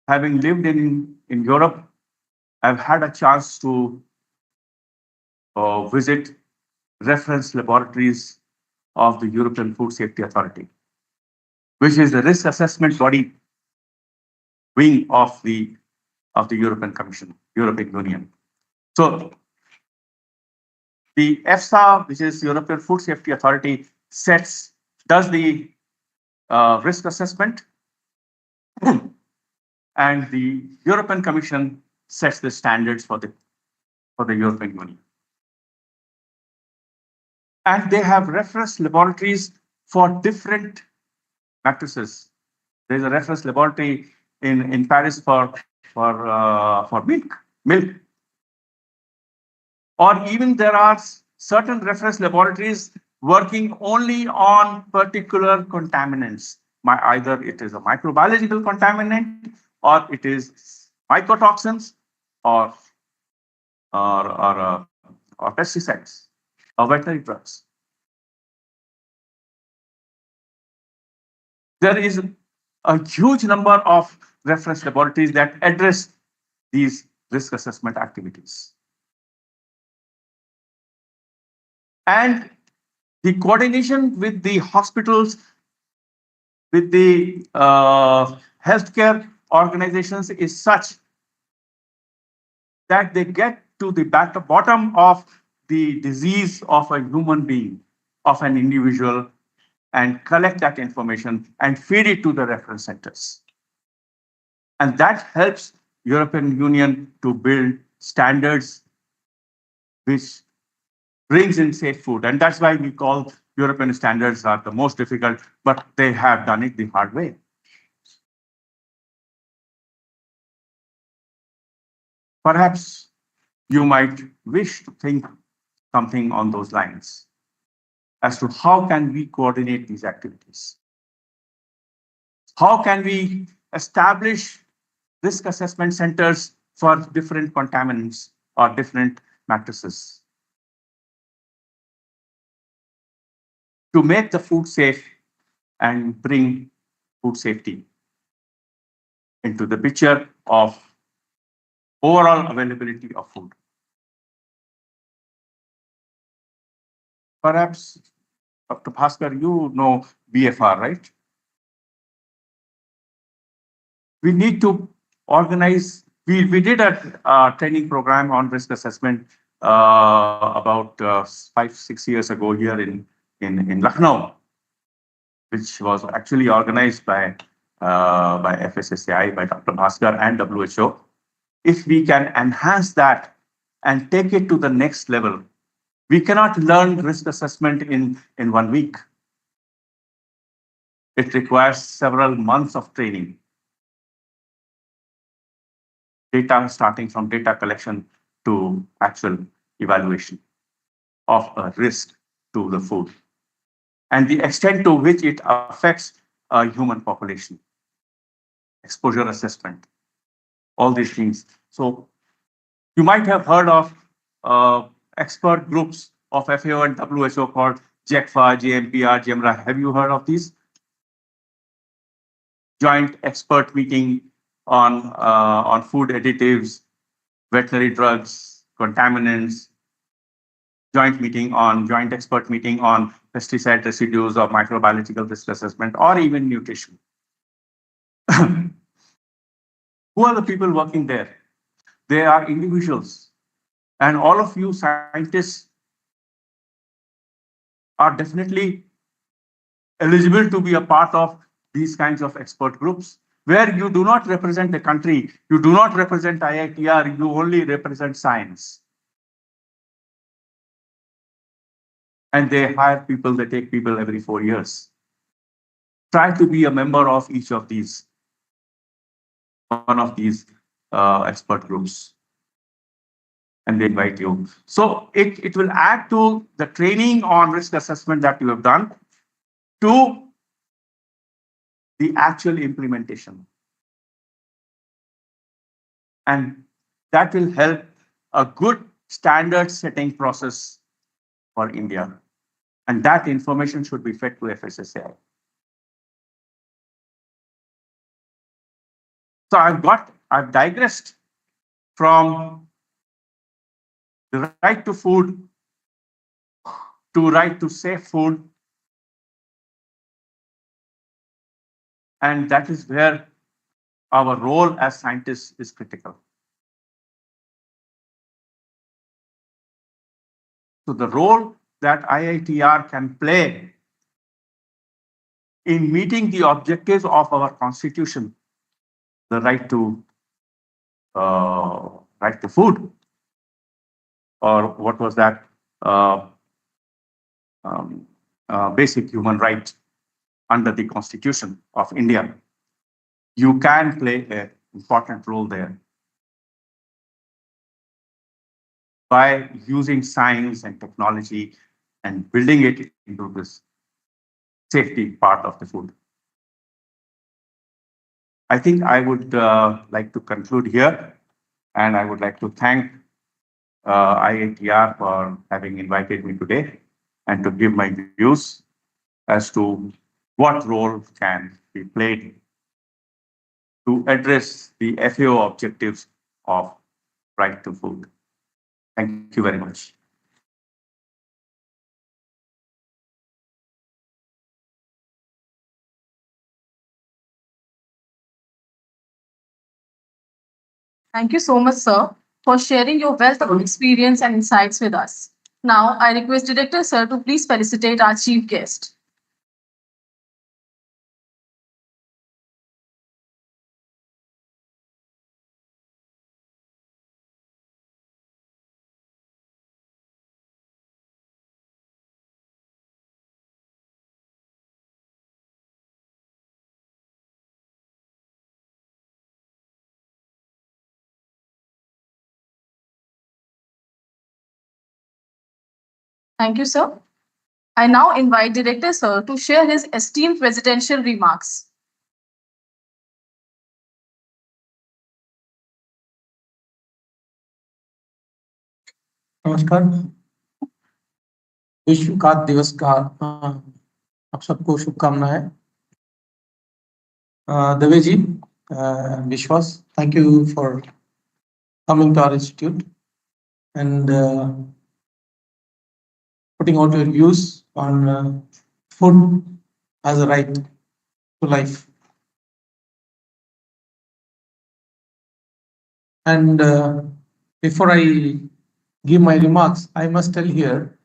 Having lived in Europe, I've had a chance to visit reference laboratories of the European Food Safety Authority, which is the risk assessment body wing of the European Commission, European Union. So the EFSA, which is European Food Safety Authority, does the risk assessment, and the European Commission sets the standards for the European Union. And they have reference laboratories for different matrices. There's a reference laboratory in Paris for milk. Or even there are certain reference laboratories working only on particular contaminants. Either it is a microbiological contaminant, or it is mycotoxins, or pesticides, or veterinary drugs. There is a huge number of reference laboratories that address these risk assessment activities. And the coordination with the hospitals, with the healthcare organizations is such that they get to the bottom of the disease of a human being, of an individual, and collect that information and feed it to the reference centers. And that helps European Union to build standards which brings in safe food. And that's why we call European standards are the most difficult, but they have done it the hard way. Perhaps you might wish to think something on those lines as to how can we coordinate these activities? How can we establish risk assessment centers for different contaminants or different matrices to make the food safe and bring food safety into the picture of overall availability of food? Perhaps, Dr. Bhaskar, you know BFR, right? We need to organize. We did a training program on risk assessment about 5-6 years ago here in Lucknow, which was actually organized by FSSAI, by Dr. Bhaskar and WHO. If we can enhance that and take it to the next level, we cannot learn risk assessment in 1 week. It requires several months of training. Data starting from data collection to actual evaluation of a risk to the food and the extent to which it affects a human population. Exposure assessment, all these things. So you might have heard of expert groups of FAO and WHO called JECFA, JMPR, JEMRA. Have you heard of these? Joint expert meeting on food additives, veterinary drugs, contaminants, joint expert meeting on pesticide residues or microbiological risk assessment, or even nutrition. Who are the people working there? They are individuals. And all of you scientists are definitely eligible to be a part of these kinds of expert groups, where you do not represent a country, you do not represent IITR, you only represent science. And they hire people, they take people every 4 years. Try to be a member of each of these, one of these expert groups. And they invite you. So it will add to the training on risk assessment that you have done to the actual implementation. And that will help a good standard setting process for India. And that information should be fed to FSSAI. So I've digressed from the right to food to right to safe food. And that is where our role as scientists is critical. So the role that IITR can play in meeting the objectives of our constitution, the right to food, or what was that, basic human right under the Constitution of India. You can play an important role there by using science and technology and building it into this safety part of the food. I think I would like to conclude here, and I would like to thank IITR for having invited me today and to give my views as to what role can be played to address the FAO objectives of right to food. Thank you very much. Thank you so much, sir, for sharing your wealth of experience and insights with us. Now, I request Director Sir to please felicitate our chief guest. Thank you, sir. I now invite Director Sir to share his esteemed presidential remarks. नमस्कार, विश्व खाद्य दिवस का आप सबको शुभकामनाएं। दवे जी, विश्वास, thank you for coming to our institute and putting out your views on food as a right to life. And before I give my remarks, I must tell here,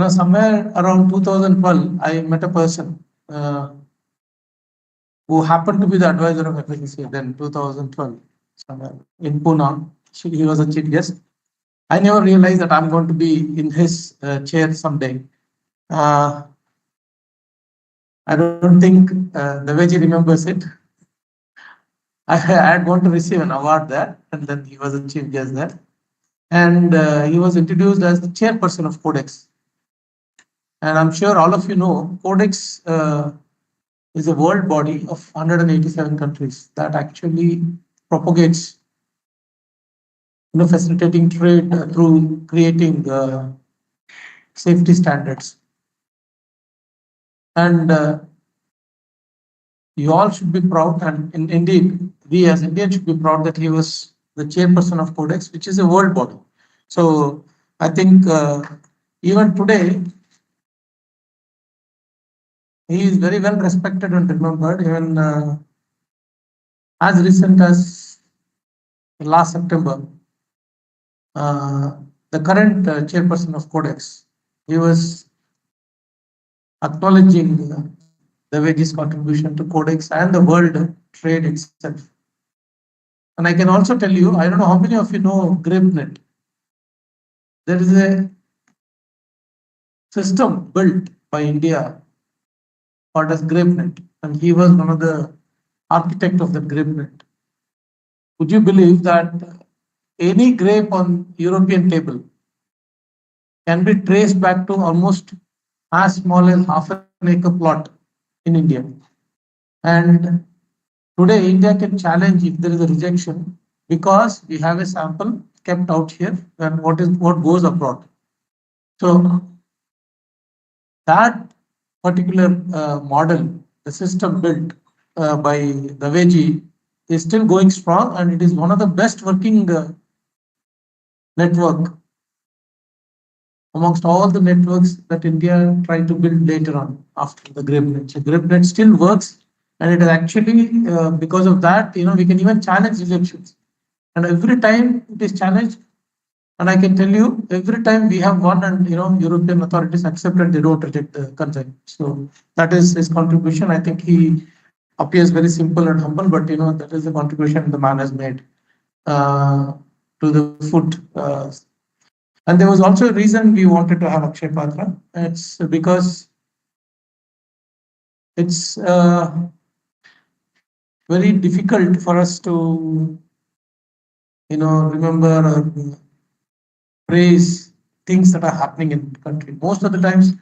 somewhere around 2012, I met a person who happened to be the advisor of FSSAI then 2012, somewhere in Pune. He was a chief guest. I never realized that I'm going to be in his chair someday. I don't think Deveji remembers it. I had gone to receive an award there, and then he was a chief guest there. And he was introduced as the chairperson of Codex. And I'm sure all of you know, Codex is a world body of 187 countries that actually propagates, facilitating trade through creating safety standards. And you all should be proud, and indeed, we as Indians should be proud that he was the chairperson of Codex, which is a world body. So I think even today, he is very well respected and remembered. Even as recent as last September, the current chairperson of Codex, he was acknowledging the Veji's contribution to Codex and the world trade itself. And I can also tell you, I don't know how many of you know GrapeNet. There is a system built by India called as GrapeNet, and he was one of the architect of the GrapeNet. Would you believe that any grape on European table can be traced back to almost as small as half an acre plot in India? And today, India can challenge if there is a rejection because we have a sample kept out here and what goes abroad. So that particular model, the system built by the Veji, is still going strong, and it is one of the best working network amongst all the networks that India tried to build later on after the GrapeNet. So GrapeNet still works, and it is actually because of that, we can even challenge rejections. And every time it is challenged, and I can tell you, every time we have won, and European authorities accepted, they don't reject the consent. So that is his contribution. I think he appears very simple and humble, but that is the contribution the man has made to the food. And there was also a reason we wanted to have Akshay Patra. It's because it's very difficult for us to, remember or praise things that are happening in the country. Most of the times,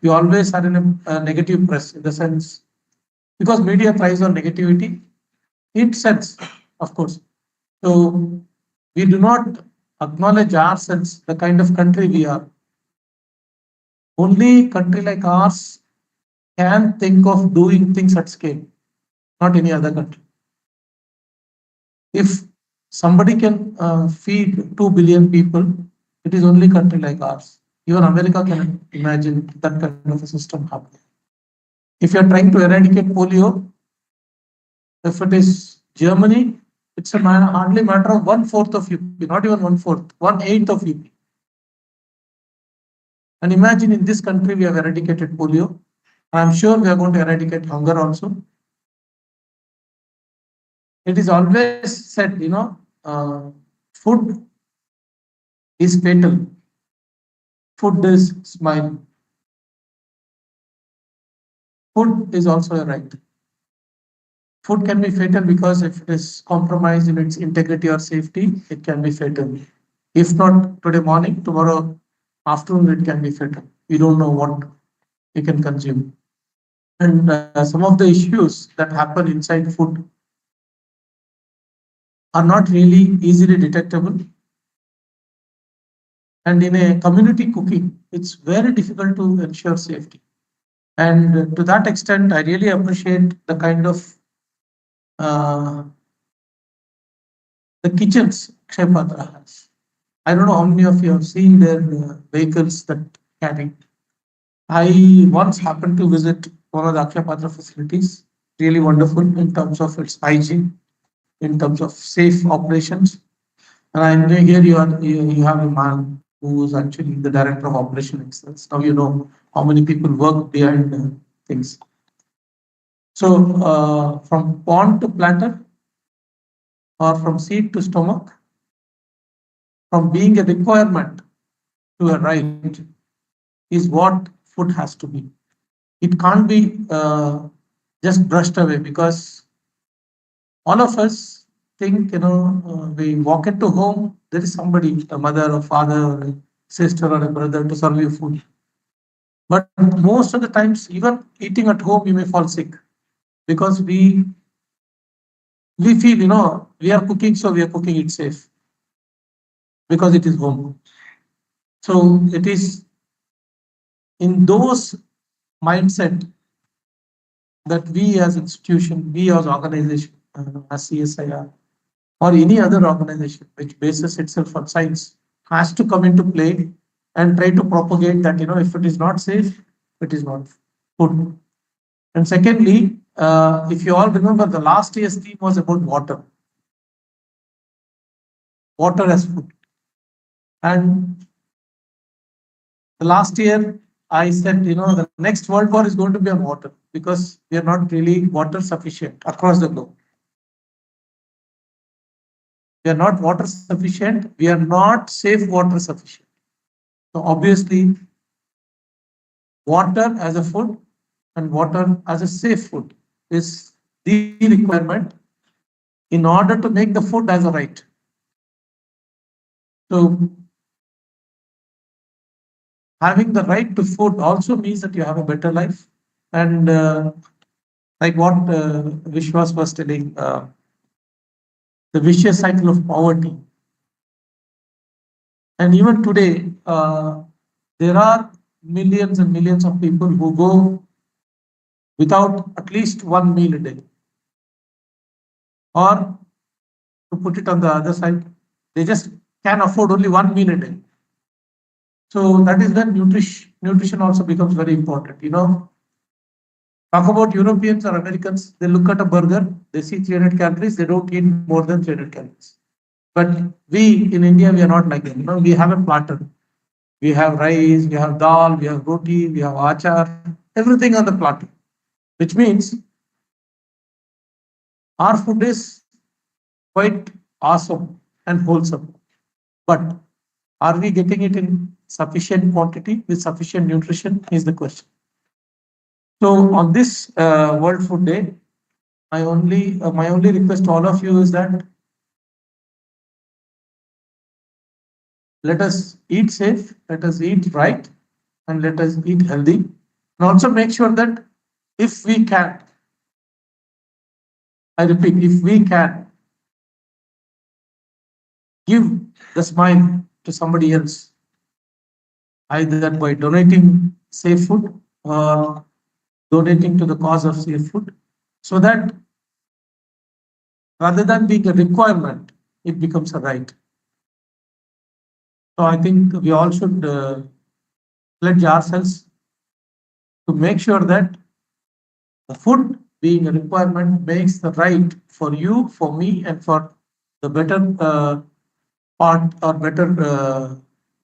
we always are in a negative press, in the sense, because media thrives on negativity, it sets, of course. So we do not acknowledge ourselves, the kind of country we are. Only country like ours can think of doing things at scale, not any other country. If somebody can feed 2 billion people, it is only country like ours. Even America can imagine that kind of a system happening. If you are trying to eradicate polio, if it is Germany, it's hardly matter of 1/4 of UP, not even 1/4, 1/8 of UP. And imagine in this country we have eradicated polio. I'm sure we are going to eradicate hunger also. It is always said, food is fatal. Food is smile. Food is also a right. Food can be fatal because if it is compromised in its integrity or safety, it can be fatal. If not today morning, tomorrow afternoon, it can be fatal. We don't know what we can consume. And some of the issues that happen inside food are not really easily detectable. And in a community cooking, it's very difficult to ensure safety. And to that extent, I really appreciate the kind of the kitchens Akshay Patra has. I don't know how many of you have seen their vehicles that carry. I once happened to visit one of the Akshay Patra facilities. Really wonderful in terms of its hygiene, in terms of safe operations. And I know here you have a man who is actually the director of operation excellence. Now you know how many people work behind things. So from pond to platter, or from seed to stomach, from being a requirement to a right, is what food has to be. It can't be just brushed away, because all of us think, we walk into home, there is somebody, a mother or father or a sister or a brother to serve you food. But most of the times, even eating at home, you may fall sick, because we feel, we are cooking, so we are cooking it safe, because it is home. So it is in those mindset that we as institution, we as organization, as CSIR or any other organization which bases itself on science has to come into play and try to propagate that, if it is not safe, it is not food. And secondly, if you all remember, the last year's theme was about water, water as food. And the last year, I said, the next World War is going to be on water because we are not really water sufficient across the globe. We are not water sufficient. We are not safe water sufficient. So obviously, water as a food and water as a safe food is the requirement in order to make the food as a right. So having the right to food also means that you have a better life. And like what Vishwas was telling, the vicious cycle of poverty. And even today, there are millions and millions of people who go without at least one meal a day. Or to put it on the other side, they just can afford only one meal a day. So that is when nutrition also becomes very important. Talk about Europeans or Americans, they look at a burger, they see 300 calories, they don't eat more than 300 calories. But we in India, we are not like that. We have a platter. We have rice, we have dal, we have roti, we have achar, everything on the platter, which means our food is quite awesome and wholesome. But are we getting it in sufficient quantity with sufficient nutrition is the question. So on this World Food Day, my only request to all of you is that let us eat safe, let us eat right, and let us eat healthy. And also make sure that if we can, I repeat, if we can give the smile to somebody else, either by donating safe food or donating to the cause of safe food, so that rather than being a requirement, it becomes a right. So I think we all should pledge ourselves to make sure that the food being a requirement makes the right for you, for me, and for the better part or better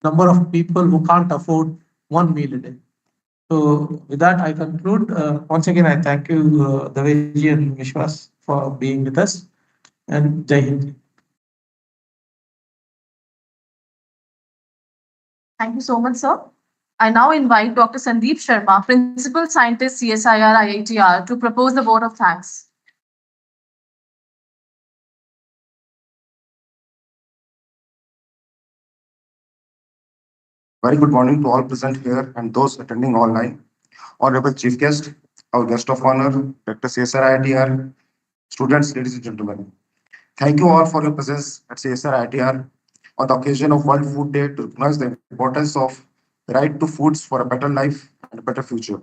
number of people who can't afford one meal a day. So with that, I conclude. Once again, I thank you, Daveji and Vishwas, for being with us, and Jai Hind. Thank you so much, sir. I now invite Dr. Sandeep Sharma, Principal Scientist, CSIR IITR, to propose the vote of thanks. Very good morning to all present here and those attending online. Honorable Chief Guest, our guest of honor, Dr. CSR IITR, students, ladies and gentlemen. Thank you all for your presence at CSR IITR on the occasion of World Food Day to recognize the importance of the right to foods for a better life and a better future.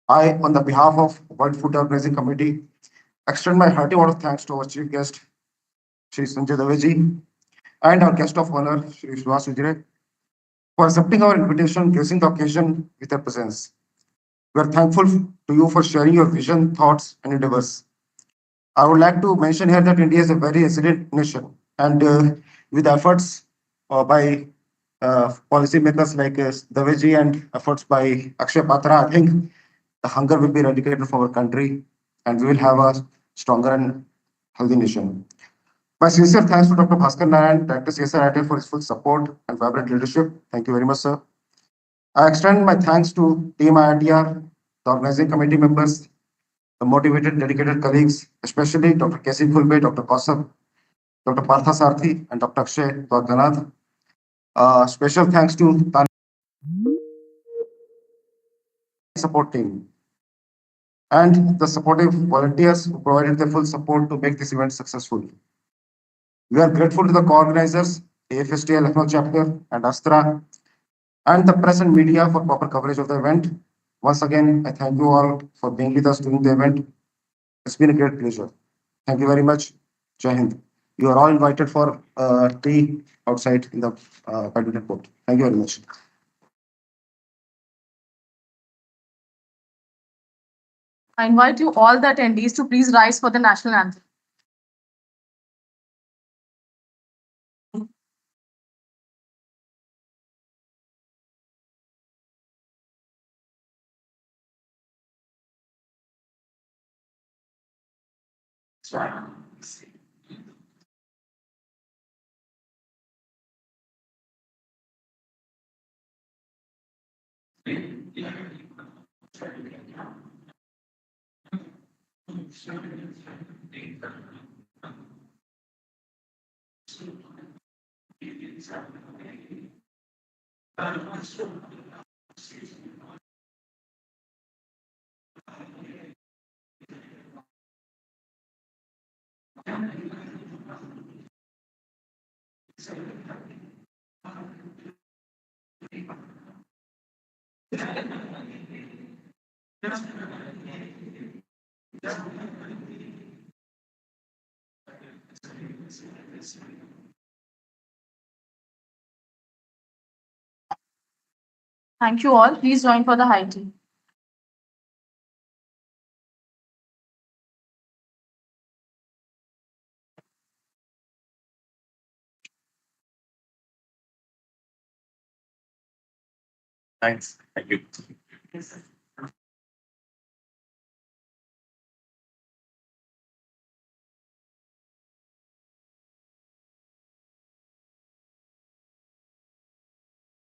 I, on the behalf of World Food Organizing Committee, extend my hearty word of thanks to our Chief Guest, Shri Sanjay Daveji, and our guest of honor, Shri Vishwas Vijay, for accepting our invitation, gracing the occasion with their presence. We are thankful to you for sharing your vision, thoughts, and endeavors. I would like to mention here that India is a very resilient nation, and with efforts by policymakers like Daveji and efforts by Akshay Patra, I think the hunger will be eradicated from our country, and we will have a stronger and healthy nation. My sincere thanks to Dr. Bhaskar Narayan, Dr. CSR IITR for his full support and vibrant leadership. Thank you very much, sir. I extend my thanks to Team IITR, the organizing committee members, the motivated, dedicated colleagues, especially Dr. K.C. Khulbe, Dr. Kausab, Dr. Partha Sarthi, and Dr. Akshay Dwaganath. Special thanks to the support team and the supportive volunteers who provided their full support to make this event successful. We are grateful to the co-organizers, AFSTL Lucknow chapter and Astra, and the press and media for proper coverage of the event. Once again, I thank you all for being with us during the event. It's been a great pleasure. Thank you very much. Jai Hind. You are all invited for tea outside in the badminton court. Thank you very much. I invite you all the attendees to please rise for the national anthem. Thank you all. Please join for the high tea. Thanks. Thank you.